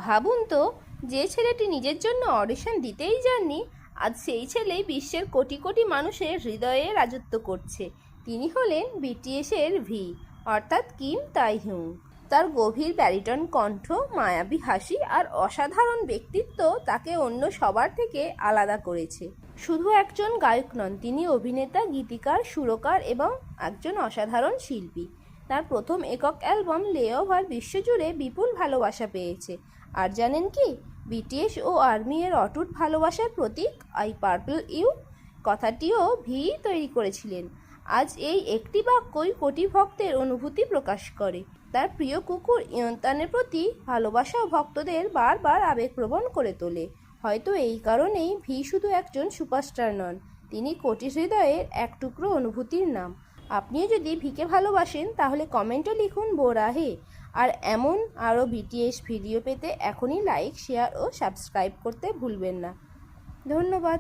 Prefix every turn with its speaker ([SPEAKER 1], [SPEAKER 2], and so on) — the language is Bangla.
[SPEAKER 1] ভাবুন তো, যে ছেলেটি নিজের জন্য অডিশন দিতেই যাননি, আজ সেই ছেলেই বিশ্বের কোটি কোটি মানুষের হৃদয়ে রাজত্ব করছে। তিনি হলেন বিটিএসের ভি, অর্থাৎ কিম তাইহুং। তার গভীর ব্যারিটন কণ্ঠ, মায়াবী হাসি আর অসাধারণ ব্যক্তিত্ব তাকে অন্য সবার থেকে আলাদা করেছে। শুধু একজন গায়ক নন, তিনি অভিনেতা, গীতিকার, সুরকার এবং একজন অসাধারণ শিল্পী। তার প্রথম একক অ্যালবাম লেওভার বিশ্বজুড়ে বিপুল ভালোবাসা পেয়েছে। আর জানেন কি, বিটিএস ও আর্মি এর অটুট ভালোবাসার প্রতীক আই পার্পল ইউ কথাটিও ভি তৈরি করেছিলেন। আজ এই একটি বাক্যই কোটি ভক্তের অনুভূতি প্রকাশ করে। তার প্রিয় কুকুর ইয়ন্তানের প্রতি ভালোবাসাও ভক্তদের বারবার আবেগপ্রবণ করে তোলে। হয়তো এই কারণেই ভি শুধু একজন সুপারস্টার নন, তিনি কোটি হৃদয়ের এক টুকরো অনুভূতির নাম। আপনিও যদি ভিকে ভালোবাসেন তাহলে কমেন্টে লিখুন বোরাহে। আর এমন আরও বিটিএস ভিডিও পেতে এখনই লাইক, শেয়ার ও সাবস্ক্রাইব করতে ভুলবেন না। ধন্যবাদ।